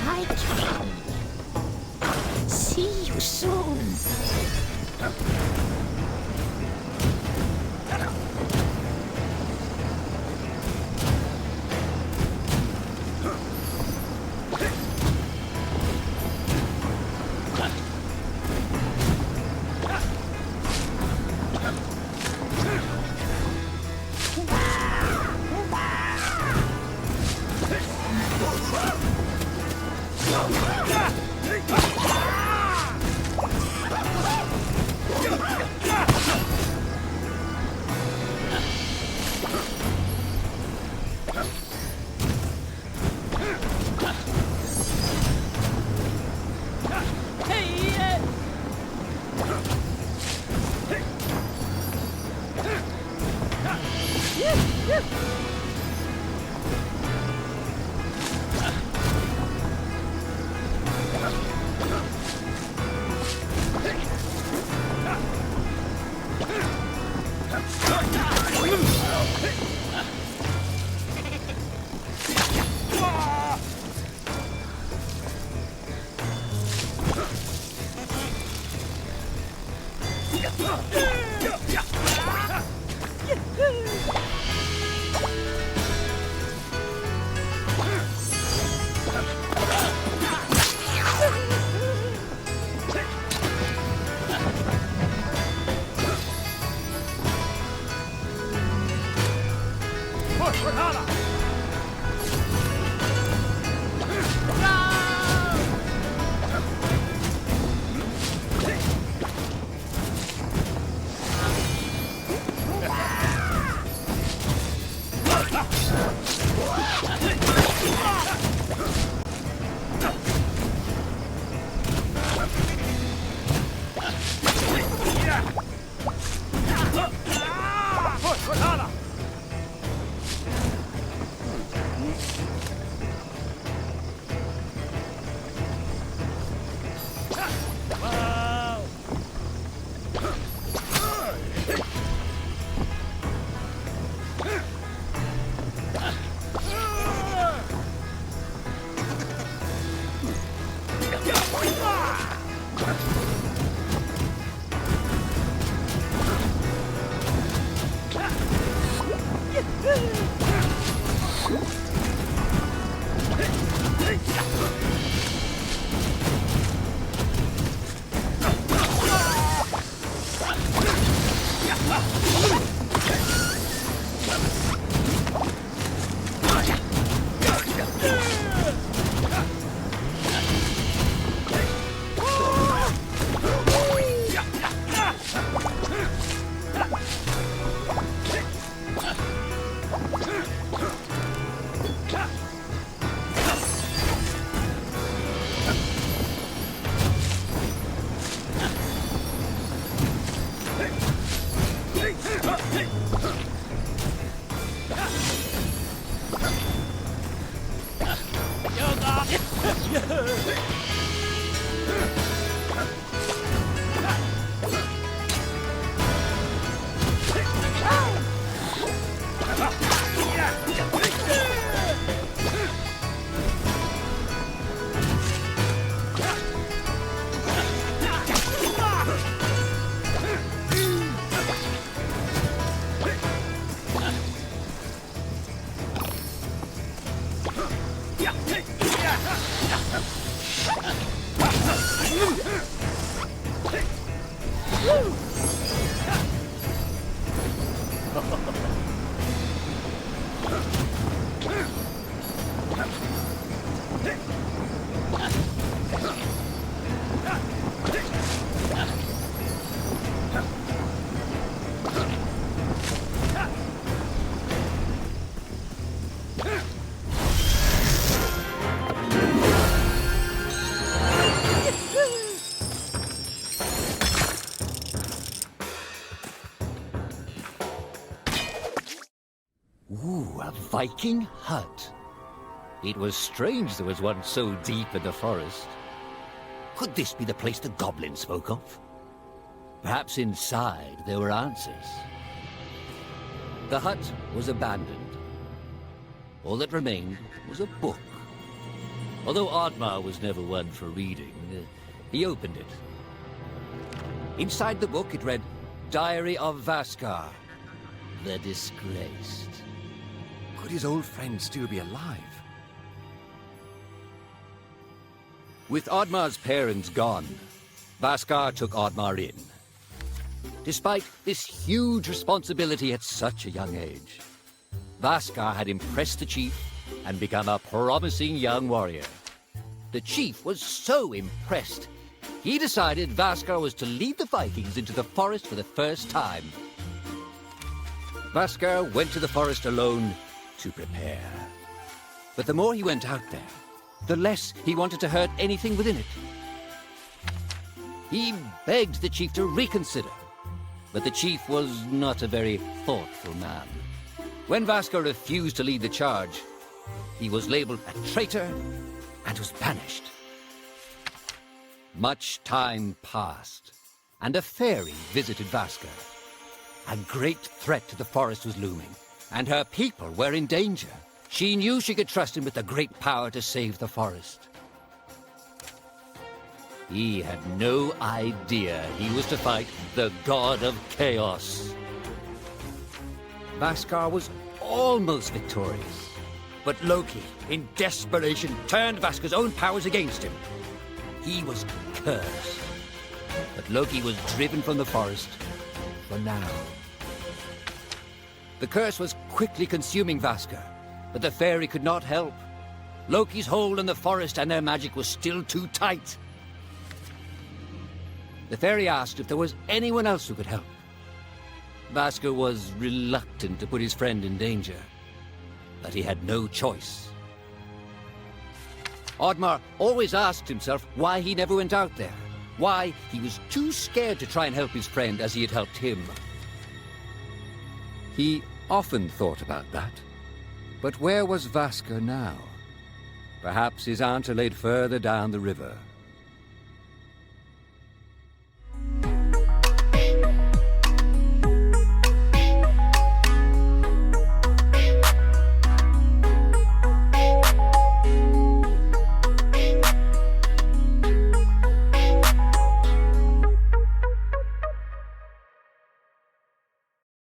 Viking. See you soon. Ooh, a Viking hut. It was strange there was one so deep in the forest. Could this be the place the goblin spoke of? Perhaps inside there were answers. The hut was abandoned. All that remained was a book. Although Oddmar was never one for reading, he opened it. Inside the book it read, Diary of Vaskar, the Disgraced. Could his old friend still be alive? With Oddmar's parents gone, Vaskar took Oddmar in. Despite this huge responsibility at such a young age, Vaskar had impressed the chief and become a promising young warrior. The chief was so impressed, he decided Vaskar was to lead the Vikings into the forest for the first time. Vaskar went to the forest alone to prepare. But the more he went out there, the less he wanted to hurt anything within it. He begged the chief to reconsider, but the chief was not a very thoughtful man. When Vaskar refused to lead the charge, he was labeled a traitor and was banished. Much time passed, and a fairy visited Vaskar. A great threat to the forest was looming, and her people were in danger. She knew she could trust him with the great power to save the forest. He had no idea he was to fight the god of chaos. Vaskar was almost victorious, but Loki, in desperation, turned Vaskar's own powers against him. He was cursed, but Loki was driven from the forest for now. The curse was quickly consuming Vaskar, but the fairy could not help. Loki's hold on the forest and their magic was still too tight. The fairy asked if there was anyone else who could help. Vaskar was reluctant to put his friend in danger, but he had no choice. Oddmar always asked himself why he never went out there, why he was too scared to try and help his friend as he had helped him. He often thought about that. But where was Vaskar now? Perhaps his aunt laid further down the river.